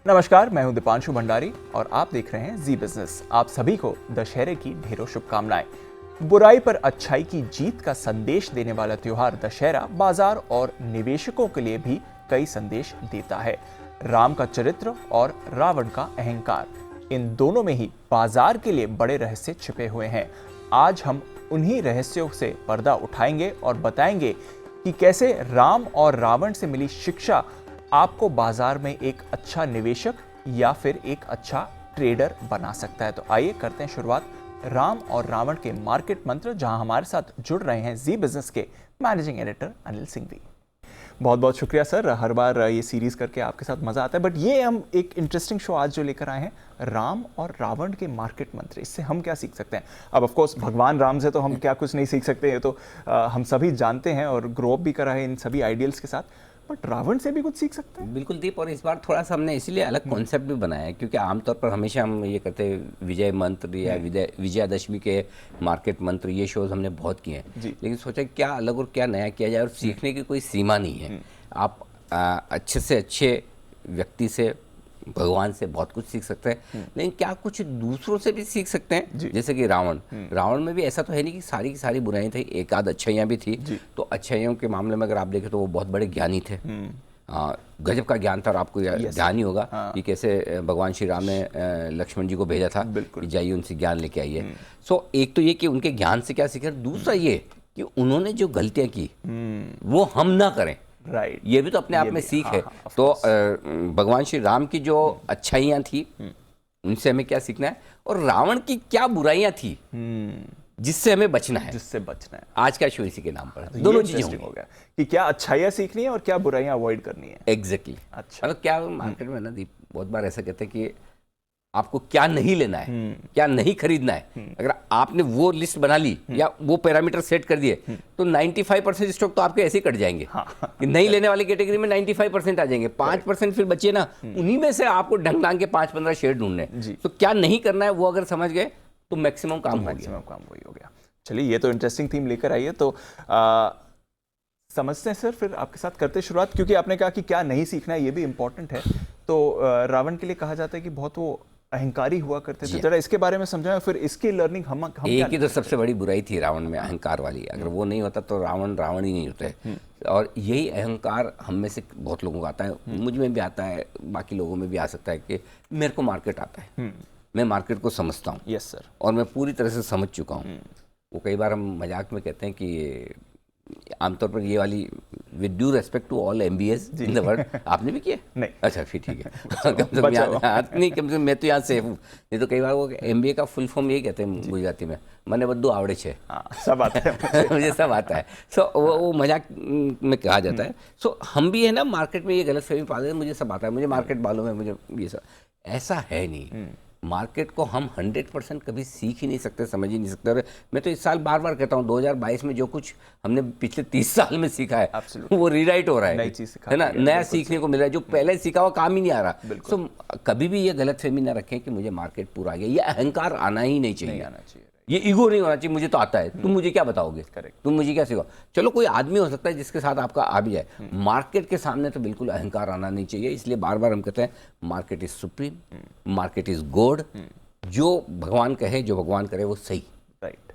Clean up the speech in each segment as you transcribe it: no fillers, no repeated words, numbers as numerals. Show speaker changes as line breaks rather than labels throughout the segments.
नमस्कार, मैं हूं दीपांशु भंडारी और आप देख रहे हैं जी बिजनेस। आप सभी को दशहरे की ढेरों शुभकामनाएं। बुराई पर अच्छाई की जीत का संदेश देने वाला त्योहार दशहरा बाजार और निवेशकों के लिए भी कई संदेश देता है। राम का चरित्र और रावण का अहंकार, इन दोनों में ही बाजार के लिए बड़े रहस्य छिपे हुए हैं। आज हम उन्हीं रहस्यों से पर्दा उठाएंगे और बताएंगे कि कैसे राम और रावण से मिली शिक्षा आपको बाजार में एक अच्छा निवेशक या फिर एक अच्छा ट्रेडर बना सकता है। तो आइए करते हैं शुरुआत राम और रावण के मार्केट मंत्र, जहां हमारे साथ जुड़ रहे हैं जी बिजनेस के मैनेजिंग एडिटर अनिल सिंघवी। बहुत बहुत शुक्रिया सर, हर बार ये सीरीज करके आपके साथ मजा आता है, बट ये हम एक इंटरेस्टिंग शो आज जो लेकर आए हैं, राम और रावण के मार्केट मंत्र। इससे हम क्या सीख सकते हैं? अब ऑफ कोर्स भगवान राम से तो हम क्या कुछ नहीं सीख सकते, ये तो हम सभी जानते हैं और ग्रो अप भी करा है इन सभी आइडियल्स के साथ, बट रावण से भी कुछ सीख सकते हैं।
बिल्कुल दीप, और इस बार थोड़ा सा हमने इसीलिए अलग कॉन्सेप्ट भी बनाया है क्योंकि आमतौर पर हमेशा हम ये कहते हैं विजय मंत्र या विजयादशमी के मार्केट मंत्र, ये शोज हमने बहुत किए हैं, लेकिन सोचा क्या अलग और क्या नया किया जाए, और सीखने की कोई सीमा नहीं है। आप अच्छे से अच्छे व्यक्ति से, भगवान से बहुत कुछ सीख सकते हैं, लेकिन क्या कुछ दूसरों से भी सीख सकते हैं। जैसे कि रावण में भी ऐसा तो है नहीं कि सारी की सारी बुराई थी, एक आध अच्छाइयाँ भी थी। तो अच्छाइयों के मामले में अगर आप देखें तो वो बहुत बड़े ज्ञानी थे, गजब का ज्ञान था। और आपको ध्यान ही होगा कि कैसे भगवान श्री राम ने लक्ष्मण जी को भेजा था कि जाइए उनसे ज्ञान लेके आइए। सो एक तो ये कि उनके ज्ञान से क्या सीखे, दूसरा ये कि उन्होंने जो गलतियाँ की वो हम ना करें,
राइट,
ये भी तो अपने आप में सीख है। तो भगवान श्री राम की जो अच्छाइयाँ थी उनसे हमें क्या सीखना है, और रावण की क्या बुराइयां थी जिससे हमें बचना है, आज का शो इसी के नाम पर दोनों चीजें हो गया
कि क्या अच्छाइयाँ सीखनी है और क्या बुराइयां अवॉइड करनी है।
एग्जैक्टली। अच्छा, मतलब क्या मार्केट में ना दीप बहुत बार ऐसा कहते हैं कि आपको क्या नहीं लेना है, क्या नहीं खरीदना है। अगर आपने वो लिस्ट बना ली या वो पैरामीटर सेट कर दिए तो 95% स्टॉक तो आपके ऐसे ही कट जाएंगे। कि नहीं लेने वाली कैटेगरी में 95% आ जाएंगे, 5% फिर बचिए ना, उन्हीं में से आपको ढंग ढंग के 5-15 शेयर ढूंढने। तो क्या नहीं करना है वो अगर समझ गए तो मैक्सिमम काम
वही हो गया। चलिए, ये तो इंटरेस्टिंग थीम लेकर आई है, तो समझते हैं सर, फिर आपके साथ करते शुरुआत, क्योंकि आपने कहा कि क्या नहीं सीखना है, ये भी इंपॉर्टेंट है। तो रावण के लिए कहा जाता है कि बहुत वो अहंकारी हुआ करते थे, जरा इसके बारे में समझाएं, फिर इसकी लर्निंग हम
एक ही तो सबसे बड़ी बुराई थी रावण में, अहंकार वाली। अगर वो नहीं होता तो रावण ही नहीं होते। और यही अहंकार हम में से बहुत लोगों को आता है, मुझ में भी आता है, बाकी लोगों में भी आ सकता है कि मेरे को मार्केट आता है, मैं मार्केट को समझता हूँ।
यस सर,
और मैं पूरी तरह से समझ चुका हूँ। वो कई बार हम मजाक में कहते हैं कि आमतौर पर ये वाली with due respect to all MBAs in the world, आपने भी किया?
नहीं।
अच्छा फिर ठीक है। कम से कम मैं तो यहाँ सेफ हूँ, नहीं तो कई बार वो MBA का फुल फॉर्म यही कहते हैं गुजराती में, मैंने बद्दू आवड़े छे,
सब आता है
मुझे सब आता है। सो वो मजाक में कहा जाता है। सो हम भी है ना मार्केट में ये गलत फहमी पाते हैं, मुझे सब आता है, मुझे मार्केट मालूम है, मुझे ये सब। ऐसा है नहीं। मार्केट को हम 100% कभी सीख ही नहीं सकते, समझ ही नहीं सकते। और मैं तो इस साल बार बार कहता हूँ 2022 में जो कुछ हमने पिछले 30 साल में सीखा है वो रीराइट हो रहा है,
नई चीज
है ना, नया सीखने को मिल रहा है, जो पहले सीखा हुआ काम ही नहीं आ रहा। तो कभी भी ये गलत फहमी ना रखें कि मुझे मार्केट पूरा आ गया, ये अहंकार आना ही नहीं चाहिए, ये ईगो नहीं होना चाहिए, मुझे तो आता है, तुम मुझे क्या बताओगे, तुम मुझे क्या सिखाओ। चलो कोई आदमी हो सकता है जिसके साथ आपका आ भी जाए, मार्केट के सामने तो बिल्कुल अहंकार आना नहीं चाहिए। इसलिए बार बार हम कहते हैं market is supreme, market is God, जो भगवान कहे, जो भगवान करे वो सही।
Right,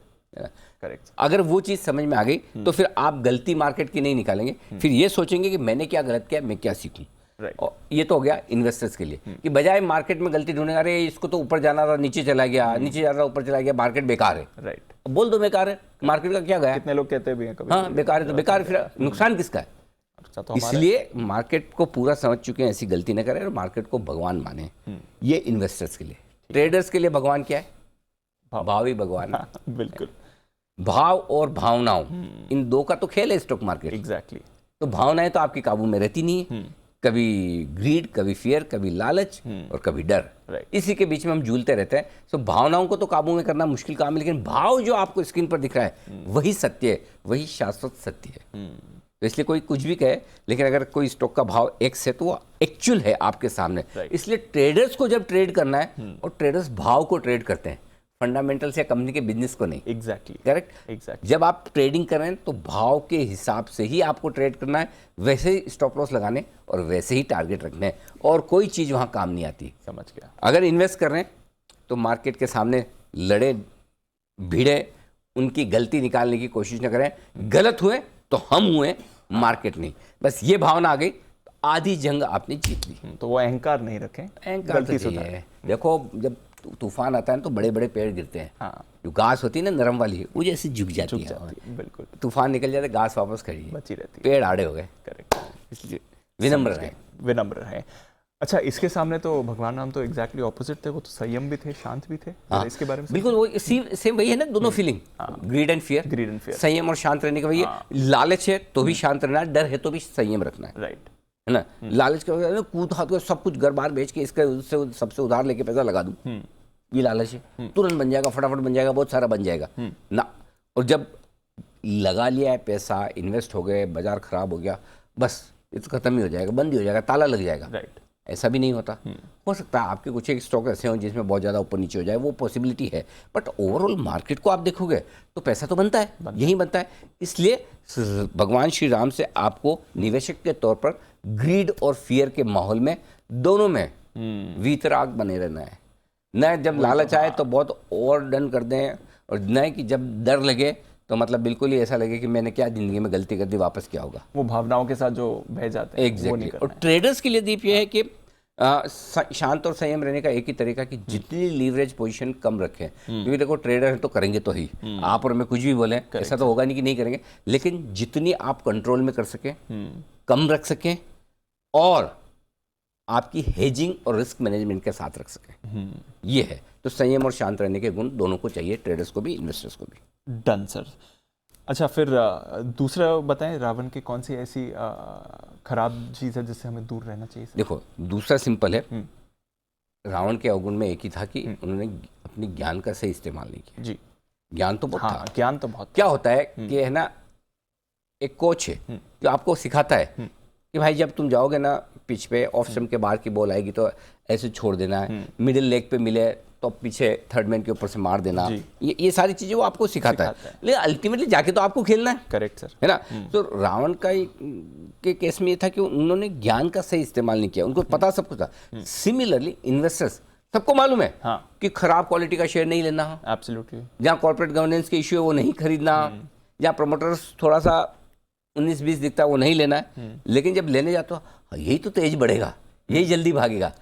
correct.
अगर वो चीज समझ में आ गई तो फिर आप गलती मार्केट की नहीं निकालेंगे, फिर ये सोचेंगे कि मैंने क्या गलत किया, मैं क्या सीखूं। और ये तो हो गया इन्वेस्टर्स के लिए कि बजाय मार्केट में गलती ढूंढेगा, अरे इसको तो ऊपर जाना था नीचे चला गया, नीचे जा रहा ऊपर चला गया, मार्केट बेकार है।
राइट,
बोल दो बेकार है, मार्केट का क्या गया।
कितने लोग कहते भी हैं कभी,
हाँ बेकार है, तो बेकार, फिर नुकसान किसका है। तो इसलिए मार्केट को पूरा समझ चुके हैं, ऐसी गलती न करें और मार्केट को भगवान माने। ये इन्वेस्टर्स के लिए। ट्रेडर्स के लिए भगवान क्या है? भाव ही भगवान है।
बिल्कुल,
भाव और भावनाओं, इन दो का तो खेल है स्टॉक मार्केट।
एग्जैक्टली।
तो भावनाएं तो आपकी काबू में रहती नहीं है, कभी ग्रीड, कभी फियर, कभी लालच और कभी डर। इसी के बीच में हम झूलते रहते हैं। तो भावनाओं को तो काबू में करना मुश्किल काम है, लेकिन भाव जो आपको स्क्रीन पर दिख रहा है वही सत्य है, वही शाश्वत सत्य है। तो इसलिए कोई कुछ भी कहे, लेकिन अगर कोई स्टॉक का भाव X है तो वो एक्चुअल है आपके सामने। इसलिए ट्रेडर्स को जब ट्रेड करना है, और ट्रेडर्स भाव को ट्रेड करते हैं, फंडामेंटल्स या कंपनी के बिजनेस को नहीं।
Exactly
correct.
एग्जैक्टली
जब आप ट्रेडिंग कर रहे हैं तो भाव के हिसाब से ही आपको ट्रेड करना है, वैसे ही स्टॉप लॉस लगाने और वैसे ही टारगेट रखने हैं, और कोई चीज़ वहाँ काम नहीं आती।
समझ गया।
अगर इन्वेस्ट कर रहे हैं तो मार्केट के सामने लड़े भिड़े, उनकी गलती निकालने की कोशिश न करें। गलत हुए तो हम हुए, मार्केट नहीं। बस ये भावना आ गई तो आधी जंग आपने जीत ली।
तो वो अहंकार नहीं रखें,
अहंकार
गलती
तो
सुधारें।
है। देखो जब तूफान आता है तो बड़े बड़े पेड़ गिरते हैं,
हाँ,
जो घास होती है ना नरम वाली, वो जैसे झुक जाती है।
बिल्कुल,
तूफान निकल जाता है, घास वापस खड़ी है,
बची रहती है।
पेड़ आड़े हो गए।
करेक्ट।
इसलिए विनम्र रहे।
विनम्र रहे। अच्छा, इसके सामने तो भगवान राम तो एग्जैक्टली ऑपोजिट थे, वो तो संयम भी थे, शांत भी थे।
हाँ,
इसके बारे में
बिल्कुल वो सेम वही है ना, दोनों feeling, grid and fear.
Grid and fear,
संयम और शांत रहने का वही है। लालच है तो भी शांत रहना है, डर है तो भी संयम रखना है।
राइट
है ना। लालच क्या होता है, कूद हाथ को सब कुछ घर बार बेच के इसके उससे सबसे उधार लेके पैसा लगा दूं, ये लालच है। तुरंत बन जाएगा, फटाफट बन जाएगा, बहुत सारा बन जाएगा ना। और जब लगा लिया है पैसा, इन्वेस्ट हो गए, बाजार खराब हो गया, बस ये तो खत्म ही हो जाएगा, बंद ही हो जाएगा, ताला लग जाएगा।
राइट।
ऐसा भी नहीं होता। हो सकता है आपके कुछ एक स्टॉक ऐसे हों जिसमें बहुत ज़्यादा ऊपर नीचे हो जाए, वो पॉसिबिलिटी है, बट ओवरऑल मार्केट को आप देखोगे तो पैसा तो बनता है, यही बनता है। इसलिए भगवान श्री राम से आपको निवेशक के तौर पर ग्रीड और फियर के माहौल में, दोनों में वीतराग बने रहना है। न जब लालच आए तो बहुत ओवर डन कर दें, और न कि जब डर लगे तो मतलब बिल्कुल ही ऐसा लगे कि मैंने क्या जिंदगी में गलती कर दी, वापस क्या होगा।
वो भावनाओं के साथ जो बह जाते हैं, वो नहीं करना
और ट्रेडर्स के लिए दीप ये है कि शांत और संयम रहने का एक ही तरीका कि जितनी लीवरेज पोजीशन कम रखें, क्योंकि देखो ट्रेडर है तो करेंगे तो ही, आप और मैं कुछ भी बोलें ऐसा तो होगा नहीं कि नहीं करेंगे, लेकिन जितनी आप कंट्रोल में कर सकें, कम रख सकें, और आपकी हेजिंग और रिस्क मैनेजमेंट के साथ रख सकें, ये है। तो संयम और शांत रहने के गुण दोनों को चाहिए, ट्रेडर्स को भी, इन्वेस्टर्स को भी।
Done sir. अच्छा, फिर दूसरा बताएं, रावण की कौन सी ऐसी खराब चीज़ है जिससे हमें दूर रहना चाहिए सर?
देखो दूसरा सिंपल है, रावण के अवगुण में एक ही था कि उन्होंने अपने ज्ञान का सही इस्तेमाल नहीं किया।
जी,
ज्ञान तो बहुत था।
ज्ञान तो बहुत।
क्या होता है कि है ना, एक कोच है जो आपको सिखाता है कि भाई जब तुम जाओगे ना पिच पे, ऑफ स्टंप के बाहर की बॉल आएगी तो ऐसे छोड़ देना है, मिडिल लेग पे मिले तो पीछे थर्ड मैन के ऊपर से मार देना, ये सारी चीजें वो आपको सिखाता है। लेकिन अल्टीमेटली जाके तो आपको खेलना है।
करेक्ट सर,
है ना। तो रावण का के केस में ये था कि उन्होंने ज्ञान का सही इस्तेमाल नहीं किया, उनको पता सब कुछ था। सिमिलरली इन्वेस्टर्स सबको मालूम है कि खराब क्वालिटी का शेयर नहीं लेना,
एब्सोल्युटली,
जहाँ कॉर्पोरेट गवर्नेंस के इश्यू है वो नहीं खरीदना, जहाँ प्रमोटर्स थोड़ा सा 19-20 दिखता है वो नहीं लेना है। लेकिन जब लेने जाते हो यही तो तेज बढ़ेगा, यही जल्दी भागेगा,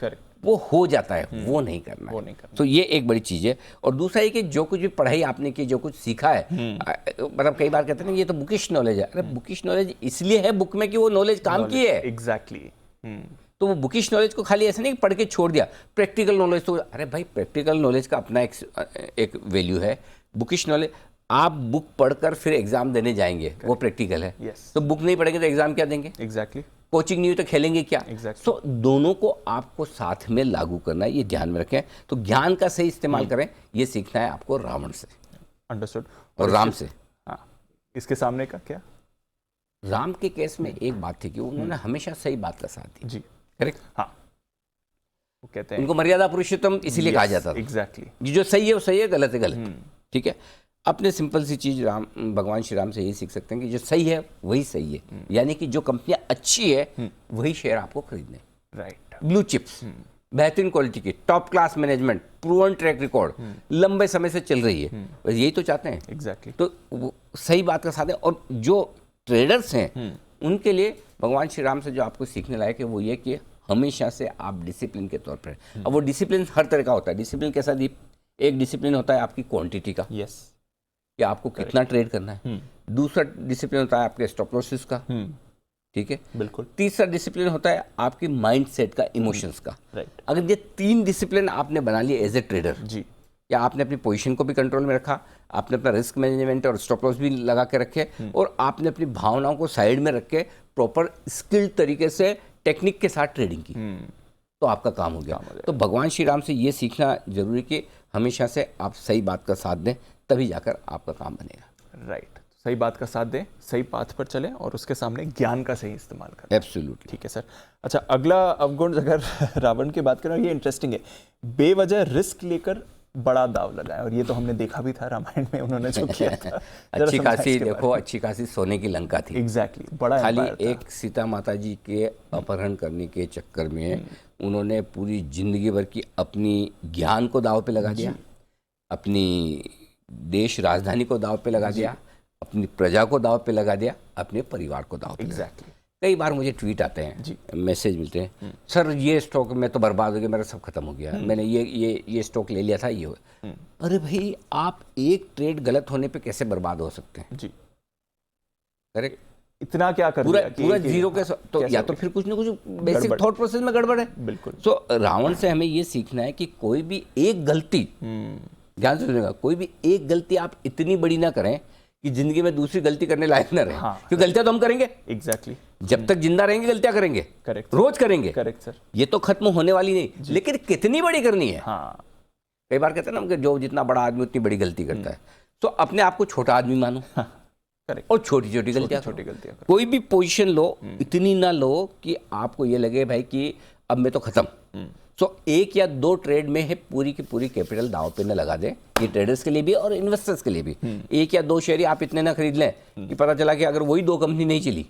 वो हो जाता है, वो नहीं करना है। तो ये एक बड़ी चीज़ है। और दूसरा ये कि जो कुछ भी पढ़ाई आपने की, जो कुछ सीखा है, मतलब कई बार कहते हैं ना ये तो बुकिश नॉलेज है। अरे बुकिश नॉलेज इसलिए है बुक में कि वो नॉलेज काम की है।
एग्जैक्टली।
तो वो बुकिश नॉलेज को खाली ऐसा नहीं पढ़ के छोड़ दिया। प्रैक्टिकल नॉलेज तो, अरे भाई प्रैक्टिकल नॉलेज का अपना एक वैल्यू है। बुकिश नॉलेज आप बुक पढ़कर फिर एग्जाम देने जाएंगे, वो प्रैक्टिकल है। तो बुक नहीं पढ़ेंगे तो एग्जाम क्या देंगे?
एग्जैक्टली।
कोचिंग नहीं हुई तो खेलेंगे क्या? तो दोनों को आपको साथ में लागू करना है, ये ध्यान में रखें। तो ज्ञान का सही इस्तेमाल करें, ये सीखना है आपको रावण से।
अंडरस्टूड।
और राम से।
हाँ, इसके सामने का क्या?
राम के केस में एक बात थी कि उन्होंने हमेशा सही बात का साथ दिया।
जी,
करेक्ट।
हाँ, वो कहते हैं
उनको मर्यादा पुरुषोत्तम इसीलिए कहा जाता था।
एग्जैक्टली।
जो सही है वो सही है, गलत है गलत। ठीक है। अपने सिंपल सी चीज़ भगवान श्री राम से यही सीख सकते हैं कि जो सही है वही सही है, यानी कि जो कंपनियां अच्छी है वही शेयर आपको खरीदने।
राइट।
ब्लू चिप्स, बेहतरीन क्वालिटी की, top class management, proven track record, लंबे समय से चल रही है, यही तो चाहते हैं।
एग्जैक्टली।
तो वो सही बात का साथ है। और जो ट्रेडर्स हैं उनके लिए भगवान श्री राम से जो आपको सीखने लायक है वो ये कि हमेशा से आप डिसिप्लिन के तौर पर। अब वो डिसिप्लिन हर तरह का होता है। डिसिप्लिन कैसा दीप? एक डिसिप्लिन होता है आपकी क्वांटिटी का,
यस,
कि आपको कितना ट्रेड करना है। दूसरा डिसिप्लिन होता है आपके स्टॉप लॉसेस का। ठीक है,
बिल्कुल।
तीसरा डिसिप्लिन होता है आपकी माइंड सेट का, इमोशंस का।
राइट।
अगर ये 3 डिसिप्लिन आपने बना लिए एज ए ट्रेडर,
जी,
या आपने अपनी पोजीशन को भी कंट्रोल में रखा, आपने अपना रिस्क मैनेजमेंट और स्टॉप लॉस भी लगा के रखे, और आपने अपनी भावनाओं को साइड में रख के प्रॉपर स्किल्ड तरीके से टेक्निक के साथ ट्रेडिंग की, तो आपका काम हो गया। तो भगवान श्री राम से ये सीखना जरूरी कि हमेशा से आप सही बात का साथ दें, तभी जाकर आपका काम बनेगा।
राइट। सही बात का साथ दें, सही पाथ पर चलें, और उसके सामने ज्ञान का सही इस्तेमाल करें।
एब्सोल्युटली।
ठीक है सर। अच्छा, अगला अवगुण अगर रावण की बात करें, ये इंटरेस्टिंग है। बेवजह रिस्क लेकर बड़ा दाव लगाया, और ये तो हमने देखा भी था रामायण में उन्होंने जो किया था।
अच्छी खासी देखो, अच्छी खासी सोने की लंका थी।
एग्जैक्टली, बड़ा
खाली
empire था।
एक सीता माता जी के अपहरण करने के चक्कर में उन्होंने पूरी जिंदगी भर की अपनी ज्ञान को दाव पे लगा दिया, अपनी देश राजधानी को दाव पे लगा दिया, अपनी प्रजा को दाव पे लगा दिया, अपने परिवार को दाव पे लगा दिया। कई बार मुझे ट्वीट आते हैं, मैसेज मिलते हैं, सर ये स्टॉक में तो बर्बाद हो गया, मेरा सब खत्म हो गया, मैंने ये स्टॉक ले लिया था, ये हो। अरे भाई, आप एक ट्रेड गलत होने पे कैसे बर्बाद हो सकते हैं? जी करेक्ट,
इतना क्या कर
पूरा
दिया कि
पूरा जीरो के तो या तो फिर कुछ ना कुछ बेसिक थॉट प्रोसेस में गड़बड़ है। बिल्कुल। तो रावण से हमें ये सीखना है कि कोई भी एक गलती, ध्यान से सुनिएगा, कोई भी एक गलती आप इतनी बड़ी ना करें कि जिंदगी में दूसरी गलती करने लायक ना रहे। क्योंकि गलतियां तो हम करेंगे,
एग्जैक्टली,
जब तक जिंदा रहेंगे गलतियां करेंगे। करेक्ट, रोज करेंगे। करेक्ट सर, ये तो खत्म होने वाली नहीं, लेकिन कितनी बड़ी करनी है। कई बार कहते हैं ना कि जो जितना बड़ा आदमी उतनी बड़ी गलती करता है, तो अपने आप को छोटा आदमी मानो और छोटी छोटी गलतियां कोई भी पोजीशन लो, इतनी ना लो कि आपको ये लगे भाई कि अब मैं तो खत्म। सो एक या दो ट्रेड में है पूरी की पूरी कैपिटल दांव पे न लगा दें, ये ट्रेडर्स के लिए भी और इन्वेस्टर्स के लिए भी। एक या दो शेयर आप इतने ना खरीद लें कि पता चला कि अगर वही दो कंपनी नहीं चली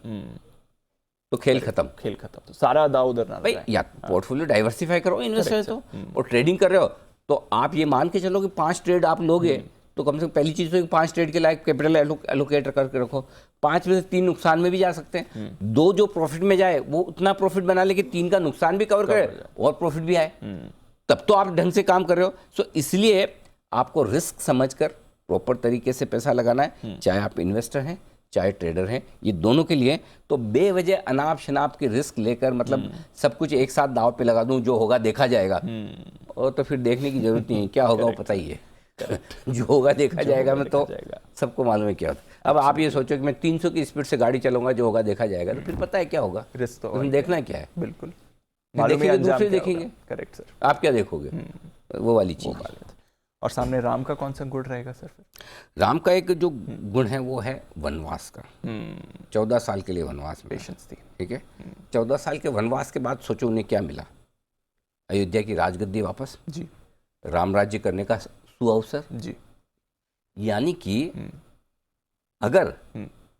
तो खेल खत्म।
तो सारा दाव उधर ना
भाई, या पोर्टफोलियो डाइवर्सिफाई करो, इन्वेस्टर तो और ट्रेडिंग कर रहे हो तो आप ये मान के चलो कि 5 ट्रेड आप लोगे तो कम से कम पहली चीज तो 5 ट्रेड के लायक कैपिटल एलोकेट करके रखो। 5 में से 3 नुकसान में भी जा सकते हैं, 2 जो प्रॉफिट में जाए वो उतना प्रॉफिट बना ले कि 3 का नुकसान भी कवर करे और प्रॉफिट भी आए, तब तो आप ढंग से काम कर रहे हो। सो इसलिए आपको रिस्क समझकर प्रॉपर तरीके से पैसा लगाना है, चाहे आप इन्वेस्टर हैं चाहे ट्रेडर हैं, ये दोनों के लिए। तो बेवजह अनाप शनाप के रिस्क लेकर मतलब सब कुछ एक साथ दांव पे लगा दूं, जो होगा देखा जाएगा, और तो फिर देखने की जरूरत नहीं है, क्या होगा वो पता ही है। जो होगा देखा जाएगा, मैं तो सबको मालूम है क्या होता है। अब आप ये सोचो कि मैं 300 की स्पीड से गाड़ी चलाऊंगा, जो होगा देखा जाएगा, तो फिर पता है क्या होगा, रिस्क तो हम देखना क्या है। बिल्कुल, देखेंगे दूसरे देखेंगे। करेक्ट सर, आप क्या देखोगे, वो वाली चीज।
और सामने राम का कौन सा गुण रहेगा सर?
राम का एक जो गुण है वो है वनवास का। 14 साल के लिए वनवास में पेशेंस थी, ठीक है। 14 साल के वनवास के बाद सोचो उन्हें क्या मिला, अयोध्या की राजगद्दी वापस जी, राम राज्य करने का सुअवसर जी। यानी कि अगर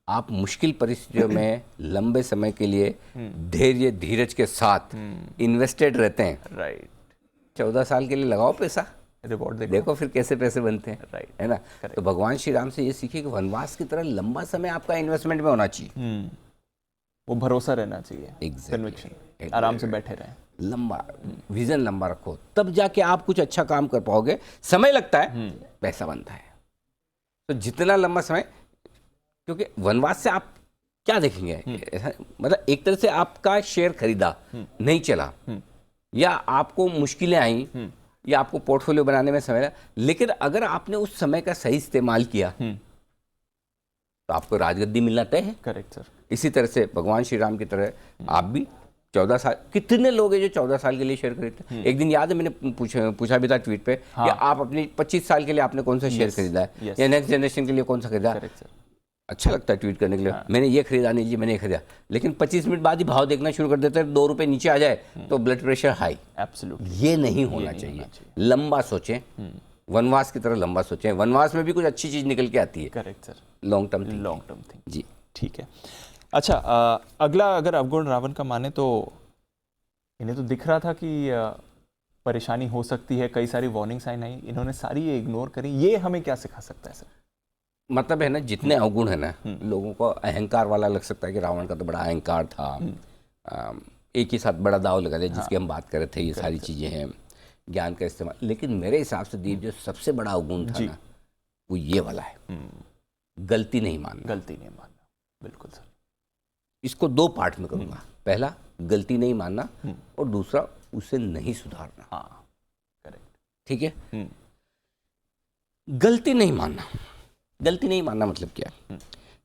आप मुश्किल परिस्थितियों में लंबे समय के लिए धैर्य धीरज के साथ इन्वेस्टेड रहते हैं, राइट, 14 साल के लिए लगाओ पैसा, रिवॉर्ड देखो फिर कैसे पैसे बनते हैं, राइट, है ना। तो भगवान श्री राम से ये सीखे कि वनवास की तरह लंबा समय आपका इन्वेस्टमेंट में होना चाहिए,
वो भरोसा रहना चाहिए, कन्विक्शन, आराम से बैठे रहें,
लंबा विजन लंबा रखो, तब जाके आप कुछ अच्छा काम कर पाओगे। समय लगता है, पैसा बनता है। तो जितना लंबा समय, क्योंकि वनवास से आप क्या देखेंगे, ऐसा मतलब एक तरह से आपका शेयर खरीदा नहीं चला, या आपको मुश्किलें आई, या आपको पोर्टफोलियो बनाने में समय लगा, लेकिन अगर आपने उस समय का सही इस्तेमाल किया तो आपको राजगद्दी मिलना तय है।
Correct sir.
इसी तरह से भगवान श्री राम की तरह आप भी 14 साल, कितने लोग हैं जो 14 साल के लिए शेयर खरीदते हैं? एक दिन याद है मैंने पूछा भी था ट्वीट पे कि आप अपनी 25 साल के लिए आपने कौन सा शेयर खरीदा है, या नेक्स्ट जनरेशन के लिए कौन सा खरीदा। अच्छा लगता है ट्वीट करने के लिए, मैंने ये खरीदा, नहीं जी मैंने ये खरीदा, लेकिन 25 मिनट बाद ही भाव देखना शुरू कर देते हैं, 2 रुपए नीचे आ जाए तो ब्लड प्रेशर हाई।
एब्सोल्युटली,
ये नहीं होना चाहिए। लंबा सोचें, वनवास की तरह लंबा सोचें, वनवास में भी कुछ अच्छी चीज निकल के आती है।
Correct sir,
long term
thing जी, ठीक है। अच्छा, अगला अगर अवगुण रावण का माने तो इन्हें तो दिख रहा था कि परेशानी हो सकती है, कई सारी वार्निंग साइन आई, इन्होंने सारी ये इग्नोर करी। ये हमें क्या सिखा सकता है सर?
मतलब है ना, जितने अवगुण है ना, लोगों को अहंकार वाला लग सकता है कि रावण का तो बड़ा अहंकार था, एक ही साथ बड़ा दाव लगा दिया, जिसकी हम बात कर रहे थे, ये सारी चीजें हैं, ज्ञान का इस्तेमाल। लेकिन मेरे हिसाब से दीप जो सबसे बड़ा अवगुण था ना, वो ये वाला है, गलती नहीं मानना।
गलती नहीं मानना, बिल्कुल सर।
इसको 2 पार्ट में करूंगा। पहला, गलती नहीं मानना, और दूसरा, उसे नहीं सुधारना।
हाँ, करेक्ट,
ठीक है। गलती नहीं मानना, गलती नहीं मानना मतलब क्या है?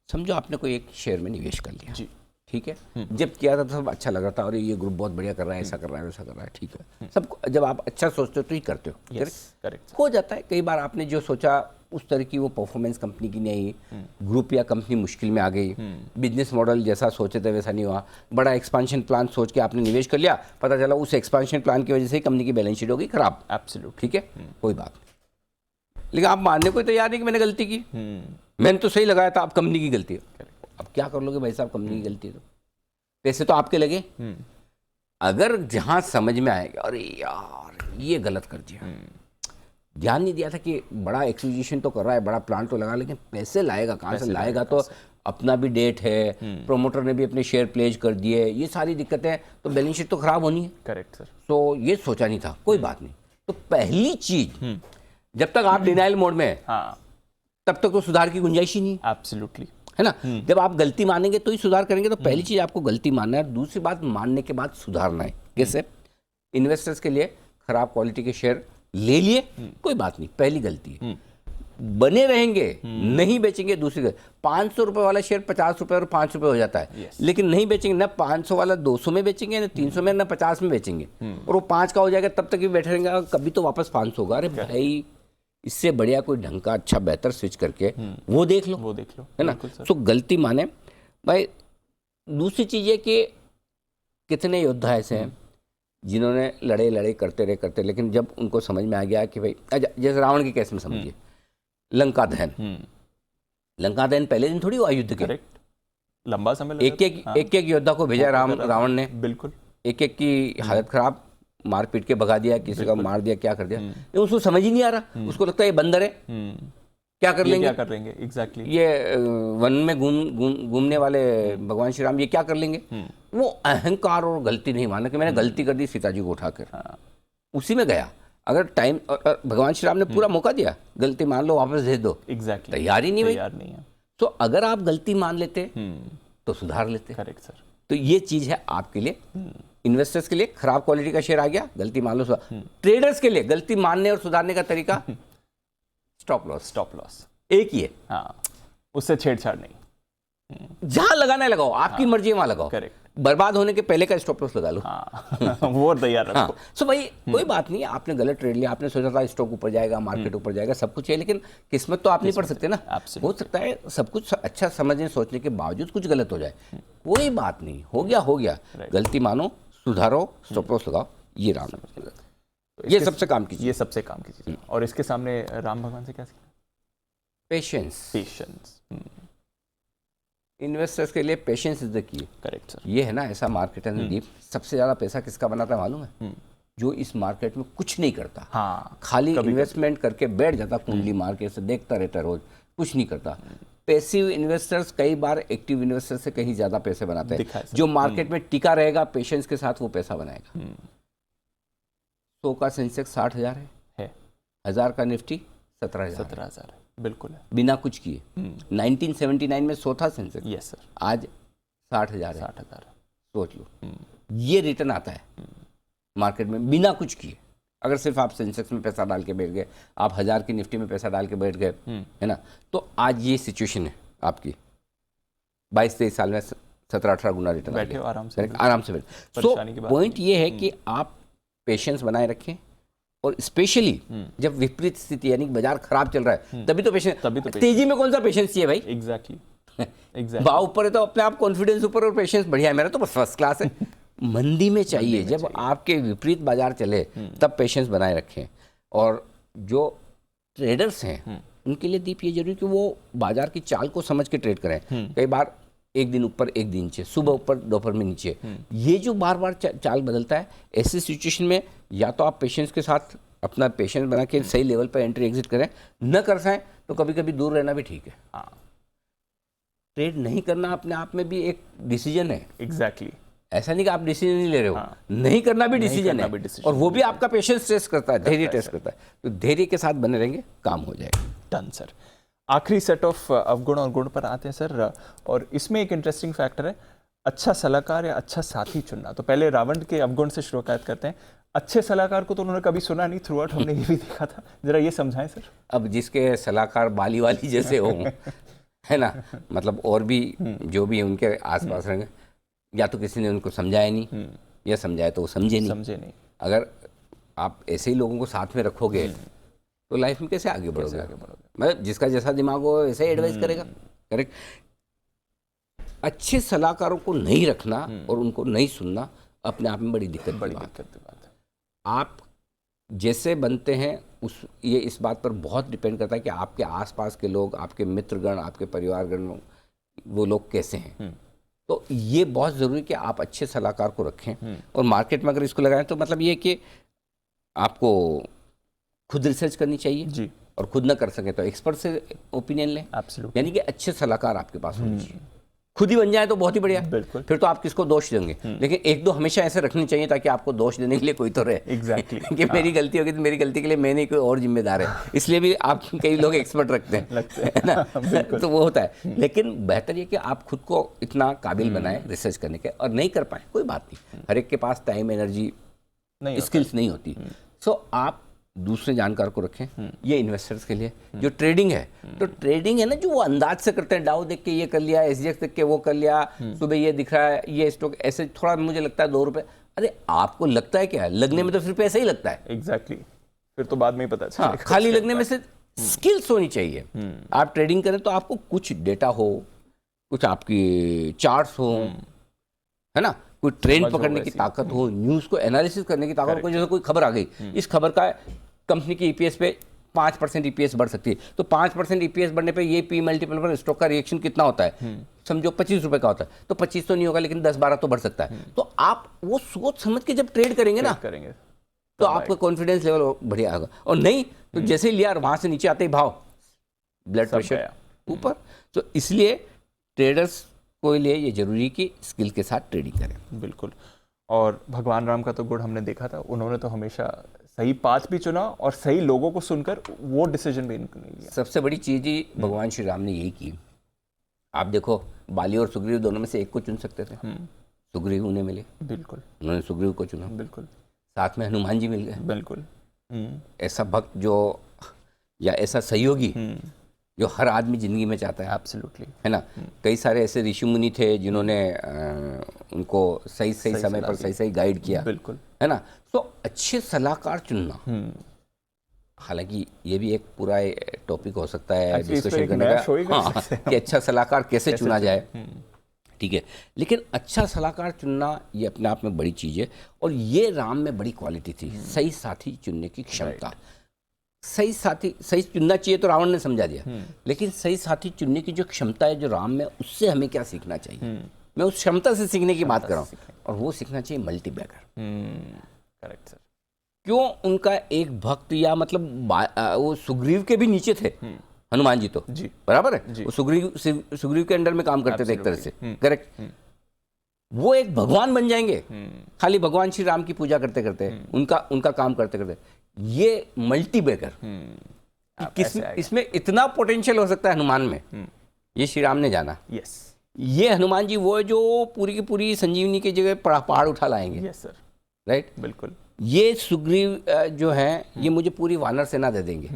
समझो आपने कोई एक शेयर में निवेश कर लिया जी, ठीक है। जब किया था तो सब अच्छा लग रहा था, और ये ग्रुप बहुत बढ़िया कर रहा है, ऐसा कर रहा है, वैसा कर रहा है, ठीक है। सब जब आप अच्छा सोचते हो तो ही करते हो। करेक्ट, हो जाता है कई बार आपने जो सोचा उस तरह की वो परफॉर्मेंस कंपनी की नहीं आई, ग्रुप या कंपनी मुश्किल में आ गई, बिजनेस मॉडल जैसा सोचे थे वैसा नहीं हुआ, बड़ा एक्सपांशन प्लान सोच के आपने निवेश कर लिया, पता चला उस एक्सपांशन प्लान की वजह से ही कंपनी की बैलेंस शीट हो गई खराब।
एब्सोल्यूट,
ठीक है, कोई बात नहीं। लेकिन आप मानने को तैयार नहीं कि मैंने गलती की। मैंने तो सही लगाया था, आप कंपनी की गलती है। अब क्या कर लोगे भाई साहब, कंपनी की गलती है तो पैसे तो आपके लगे। अगर जहां समझ में आएगा अरे यार ये गलत कर दिया, ध्यान नहीं दिया था कि बड़ा एक्विजिशन तो कर रहा है, बड़ा प्लान तो लगा, लेकिन पैसे लाएगा कहाँ से लाएगा, तो अपना भी डेट है, प्रोमोटर ने भी अपने शेयर प्लेज कर दिए, ये सारी दिक्कतें, तो बैलेंस शीट तो खराब होनी है।
Correct sir.
तो ये सोचा नहीं था, कोई बात नहीं। तो पहली चीज, जब तक आप डिनाइल मोड में है तब तक तो सुधार की गुंजाइश ही नहीं।
एब्सोल्युटली,
है ना। जब आप गलती मानेंगे तो ही सुधार करेंगे। तो पहली चीज आपको गलती मानना है, दूसरी बात मानने के बाद सुधारना है। कैसे? इन्वेस्टर्स के लिए खराब क्वालिटी के शेयर ले लिए, कोई बात नहीं, पहली गलती है। बने रहेंगे, नहीं बेचेंगे, दूसरी गलती। 500 रुपए वाला शेयर 50 रुपए और 5 रुपए हो जाता है, लेकिन नहीं बेचेंगे, ना 500 वाला 200 में बेचेंगे, ना 300 में, ना 50 में बेचेंगे, और वो 5 का हो जाएगा, तब तक भी बैठे रहेंगे, कभी तो वापस 500 होगा। अरे भाई, इससे बढ़िया कोई ढंग का अच्छा बेहतर स्विच करके वो देख लो, है ना। तो गलती माने भाई। दूसरी चीज है कि कितने योद्धा ऐसे हैं जिन्होंने लड़े करते रहे, लेकिन जब उनको समझ में आ गया कि भाई, जैसे रावण के केस में समझिए, लंका दहन, लंका दहन पहले दिन थोड़ी हुआ युद्ध के,
लंबा समय लगा।
एक योद्धा को भेजा रावण ने,
बिल्कुल,
एक की हालत खराब, मार पीट के भगा दिया, किसी का मार दिया, क्या कर दिया, लेकिन उसको समझ ही नहीं आ रहा। उसको लगता है ये बंदर है, क्या कर लेंगे, एग्जैक्टली, ये वन में घूमने वाले भगवान श्री राम, ये क्या कर लेंगे। वो अहंकार और गलती नहीं माना कि मैंने गलती कर दी सीता जी को उठाकर, उसी में गया। अगर टाइम, भगवान श्री राम ने पूरा मौका दिया, गलती मान लो, वापस भेज दो,
एग्जैक्टली,
तैयार ही नहीं भाई।
है।
तो अगर आप गलती मान लेते तो सुधार लेते।
Correct sir.
तो ये चीज है आपके लिए, इन्वेस्टर्स के लिए, खराब क्वालिटी का शेयर आ गया, गलती मान लो। ट्रेडर्स के लिए गलती मानने और सुधारने का तरीका स्टॉप लॉस एक ही है।
हाँ, उससे छेड़छाड़ नहीं,
जहां लगाना है लगाओ, आपकी मर्जी वहां लगाओ।
करेक्ट।
बर्बाद होने के पहले का स्टॉप लॉस लगा लो।
वो तैयार रखो।
हाँ, सो भाई कोई बात नहीं, आपने गलत ट्रेड लिया, आपने सोचा था स्टॉक ऊपर जाएगा, मार्केट ऊपर जाएगा, सब कुछ है, लेकिन किस्मत तो आप नहीं पढ़ सकते ना। हो सकता है सब कुछ अच्छा समझने सोचने के बावजूद कुछ गलत हो जाए, कोई बात नहीं, हो गया। गलती मानो, सुधारो, स्टॉप लॉस लगाओ, ये राम ये सबसे काम की चीज।
और इसके सामने राम भगवान से क्या सीखना?
पेशेंस। इन्वेस्टर्स के लिए patience is the key.
Correct sir.
ये है ना, ऐसा मार्केट है दीप, सबसे ज्यादा पैसा किसका बनाता है मालूम है? जो इस मार्केट में कुछ नहीं करता।
हाँ,
खाली इन्वेस्टमेंट करके बैठ जाता, कुंडली मार्केट से देखता रहता, रोज कुछ नहीं करता। पैसिव इन्वेस्टर्स कई बार एक्टिव इन्वेस्टर से कहीं ज्यादा पैसे बनाते हैं। जो मार्केट में टिका रहेगा, पेशेंस के साथ वो पैसा बनाएगा। 100 का सेंसेक्स 60,000 है, 1000 का निफ्टी 17,000 है, बिल्कुल है, बिना कुछ किए। 1979 में 100 था सेंसेक्स, यस सर, आज 60,000 है। सोच लो, ये रिटर्न आता है मार्केट में बिना कुछ किए। अगर सिर्फ आप सेंसेक्स में पैसा डाल के बैठ गए, आप 1000 की निफ्टी में पैसा डाल के बैठ गए, है ना, तो आज ये सिचुएशन है आपकी। 22-23 साल में 17-18 गुना रिटर्न बैठे हो, आराम से बैठे। सो पॉइंट ये है कि आप पेशेंस बनाए रखें, और स्पेशली जब विपरीत स्थिति यानी बाजार खराब चल रहा है, तभी तो पेशेंस। तेजी में कौन सा पेशेंस चाहिए भाई? एग्जैक्टली। भाव ऊपर है तो अपने आप कॉन्फिडेंस ऊपर, और पेशेंस बढ़िया है, मेरा तो बस फर्स्ट क्लास है। मंदी में चाहिए, जब आपके विपरीत बाजार चले तब पेशेंस बनाए रखें। और जो ट्रेडर्स हैं उनके लिए दीप ये जरूरी कि वो बाजार की चाल को समझ के ट्रेड करें। कई बार एक दिन ऊपर एक दिन नीचे, सुबह ऊपर दोपहर में नीचे, ये जो बार बार चाल बदलता है, ऐसी सिचुएशन में या तो आप पेशेंस के साथ अपना पेशेंस बना के सही लेवल पर एंट्री एग्जिट करें, न कर पाएं तो कभी कभी दूर रहना भी ठीक है। ट्रेड नहीं करना अपने आप में भी एक डिसीजन है। एग्जैक्टली। ऐसा नहीं कि आप डिसीजन नहीं ले रहे हो, नहीं करना भी डिसीजन है, और वो भी आपका पेशेंस टेस्ट करता है, धैर्य टेस्ट करता है। तो धैर्य के साथ बने रहेंगे, काम हो जाएगा। Done sir.
आखिरी सेट ऑफ अवगुण और गुण पर आते हैं सर, और इसमें एक इंटरेस्टिंग फैक्टर है अच्छा सलाहकार या अच्छा साथी चुनना। तो पहले रावण के अवगुण से शुरुआत करते हैं। अच्छे सलाहकार को तो उन्होंने कभी सुना नहीं, थ्रू आउट हमने ये भी देखा था, जरा ये समझाएं सर।
अब जिसके सलाहकार बाली वाली जैसे हो, है ना, मतलब और भी जो भी उनके आसपास रहेंगे, या तो किसी ने उनको समझाया नहीं, या समझाया तो वो समझे नहीं। अगर आप ऐसे ही लोगों को साथ में रखोगे तो लाइफ में कैसे आगे बढ़ोगे? मतलब जिसका जैसा दिमाग हो वैसे ही एडवाइस करेगा। करेक्ट। अच्छे सलाहकारों को नहीं रखना और उनको नहीं सुनना अपने आप में बड़ी दिक्कत की बात है। आप जैसे बनते हैं ये इस बात पर बहुत डिपेंड करता है कि आपके आसपास के लोग, आपके मित्रगण, आपके परिवारगण, वो लोग कैसे हैं। तो ये बहुत ज़रूरी कि आप अच्छे सलाहकार को रखें। और मार्केट में अगर इसको लगाएं तो मतलब ये कि आपको खुद रिसर्च करनी चाहिए
जी,
और खुद ना कर सके तो एक्सपर्ट से ओपिनियन लें।
एब्सोल्युटली,
यानी कि अच्छे सलाहकार आपके पास होने चाहिए। खुद ही बन जाए तो बहुत ही बढ़िया,
बिल्कुल।
फिर तो आप किसको दोष देंगे, लेकिन एक दो हमेशा ऐसे रखनी चाहिए ताकि आपको दोष देने के लिए कोई तो रहे।
एग्जैक्टली
कि मेरी गलती होगी तो मेरी गलती के लिए मैं नहीं, कोई और जिम्मेदार है। इसलिए भी आप कई लोग एक्सपर्ट रखते हैं, है ना। तो वो होता है, लेकिन बेहतर ये कि आप खुद को इतना काबिल बनाएं रिसर्च करने के, और नहीं कर पाए कोई बात नहीं, हर एक के पास टाइम, एनर्जी, स्किल्स नहीं होती। सो आप दूसरे जानकार को रखें। ये इन्वेस्टर्स के लिए जो ट्रेडिंग है, तो ट्रेडिंग है ना जो वो अंदाज से करते हैं, डाउ देख के ये कर लिया, एसजीएक्स देख के वो कर लिया, सुबह ये दिख रहा है, ये स्टॉक ऐसे थोड़ा मुझे लगता है 2 रुपए। अरे आपको लगता है क्या, लगने में तो फिर पैसा ही लगता है।
एग्जैक्टली, फिर तो बाद में ही पता चलेगा।
हाँ, खाली लगने में से स्किल्स होनी चाहिए। आप ट्रेडिंग करें तो आपको कुछ डेटा हो, कुछ आपकी चार्ट्स हो, है ना, कोई ट्रेंड पकड़ने की ताकत हो, न्यूज़ को एनालिसिस करने की ताकत हो। जैसे कोई खबर आ गई, इस खबर का कंपनी की ईपीएस पे 5% ईपीएस बढ़ सकती है, तो 5% ईपीएस बढ़ने पे ये पी मल्टीपल पर स्टॉक का रिएक्शन कितना होता है, समझो 25 रुपए का होता है, तो 25 तो नहीं होगा लेकिन 10-12 तो बढ़ सकता है। तो आप वो सोच समझ के जब ट्रेड करेंगे ना, तो आपका कॉन्फिडेंस लेवल बढ़िया होगा। और नहीं तो जैसे ही लिया, वहां से नीचे आते ही भाव, ब्लड प्रेशर ऊपर। तो इसलिए ट्रेडर्स को लिए ये जरूरी कि स्किल के साथ ट्रेडिंग करें।
बिल्कुल। और भगवान राम का तो गुण हमने देखा था, उन्होंने तो हमेशा सही पाथ भी चुना और सही लोगों को सुनकर वो डिसीजन भी नहीं लिया।
सबसे बड़ी चीज ही भगवान श्री राम ने यही की। आप देखो, बाली और सुग्रीव दोनों में से एक को चुन सकते थे, सुग्रीव उन्हें मिले,
बिल्कुल,
उन्होंने सुग्रीव को चुना।
बिल्कुल।
साथ में हनुमान जी मिल गए,
बिल्कुल।
ऐसा भक्त जो, या ऐसा सहयोगी जो हर आदमी जिंदगी में चाहता है।
एब्सोल्युटली,
है ना। कई सारे ऐसे ऋषि मुनि थे जिन्होंने उनको सही समय पर सही गाइड किया।
बिल्कुल,
है ना। तो अच्छे सलाहकार चुनना, हालांकि ये भी एक पूरा टॉपिक हो सकता है डिस्कशन करने का, हाँ, कि अच्छा सलाहकार कैसे चुना जाए। ठीक है, लेकिन अच्छा सलाहकार चुनना ये अपने आप में बड़ी चीज़ है। और ये राम में बड़ी क्वालिटी थी, सही साथी चुनने की क्षमता। सही साथी सही चुनना चाहिए तो रावण ने समझा दिया, लेकिन सही साथी चुनने की जो क्षमता है जो राम में, उससे हमें क्या सीखना चाहिए। मैं उस क्षमता से सीखने की बात कर रहा हूँ, और वो सीखना चाहिए मल्टीबैगर।
Correct sir.
क्यों उनका एक भक्त, या मतलब वो सुग्रीव के भी नीचे थे हनुमान जी, तो
जी
बराबर है
जी।
वो सुग्रीव के अंडर में काम करते थे एक तरह से, करेक्ट। वो एक भगवान बन जाएंगे खाली भगवान श्री राम की पूजा करते करते, उनका काम करते करते। ये मल्टीबैगर, इसमें इतना पोटेंशियल हो सकता है हनुमान में, ये श्री राम ने जाना।
यस,
ये हनुमान जी वो है जो पूरी की पूरी संजीवनी की जगह पहाड़ उठा लाएंगे।
यस सर,
राइट,
बिल्कुल।
ये सुग्रीव जो है, ये मुझे पूरी वानर सेना दे देंगे।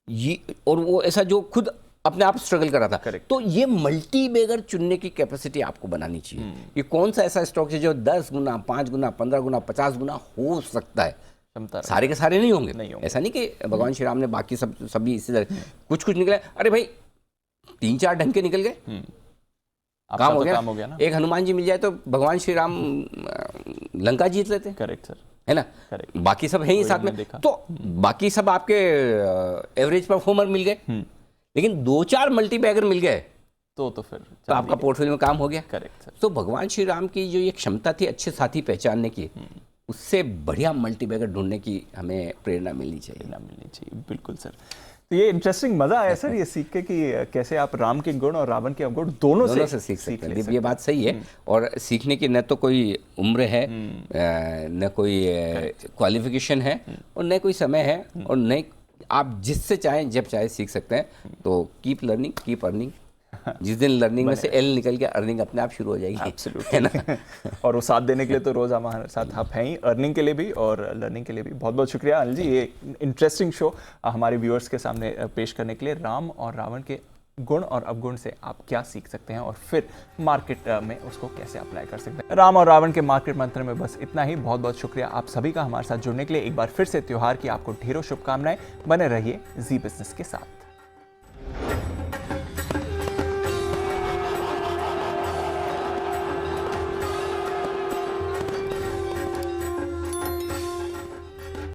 ये, और वो ऐसा जो खुद अपने आप स्ट्रगल कर रहा था। तो ये मल्टीबैगर चुनने की कैपेसिटी आपको बनानी चाहिए। ये कौन सा ऐसा स्टॉक है जो 10 गुना, 5 गुना, 15 गुना, 50 गुना हो सकता है। सारे के सारे नहीं होंगे। ऐसा नहीं कि भगवान श्री राम ने बाकी सभी इसी तरह कुछ निकले। अरे भाई 3-4 ढंग के निकल गए, काम हो गया ना। एक हनुमान जी मिल जाए तो भगवान श्री राम लंका जीत लेते हैं।
करेक्ट सर,
है ना। बाकी सब है ही साथ में, तो बाकी सब आपके एवरेज परफॉर्मर मिल गए, लेकिन 2-4 मल्टीबैगर मिल गए तो फिर तो आपका पोर्टफोलियो में काम हो गया।
Correct sir.
तो भगवान श्री राम की जो ये क्षमता थी अच्छे साथी पहचानने की, उससे बढ़िया मल्टीबैगर ढूंढने की हमें प्रेरणा मिलनी चाहिए।
बिल्कुल सर। तो ये इंटरेस्टिंग, मजा आया सर ये सीख के कि कैसे आप राम के गुण और रावण के अवगुण दोनों से सीख सकते हैं।
ये बात सही है। और सीखने की न तो कोई उम्र है, न कोई क्वालिफिकेशन है, और न कोई समय है, और न आप जिससे चाहें जब चाहे सीख सकते हैं। तो कीप लर्निंग, कीप अर्निंग। जिस दिन लर्निंग में से एल निकल गया, अर्निंग अपने आप शुरू हो जाएगी, है ना।
और वो साथ देने के लिए तो रोज हमारे साथ आप हैं ही, अर्निंग के लिए भी और लर्निंग के लिए भी। बहुत बहुत शुक्रिया अनिल जी, ये इंटरेस्टिंग शो हमारे व्यूअर्स के सामने पेश करने के लिए। राम और रावण के गुण और अवगुण से आप क्या सीख सकते हैं और फिर मार्केट में उसको कैसे अप्लाई कर सकते हैं। राम और रावण के मार्केट मंत्र में बस इतना ही। बहुत बहुत शुक्रिया आप सभी का हमारे साथ जुड़ने के लिए। एक बार फिर से त्योहार की आपको ढेरों शुभकामनाएं। बने रहिए जी बिजनेस के साथ।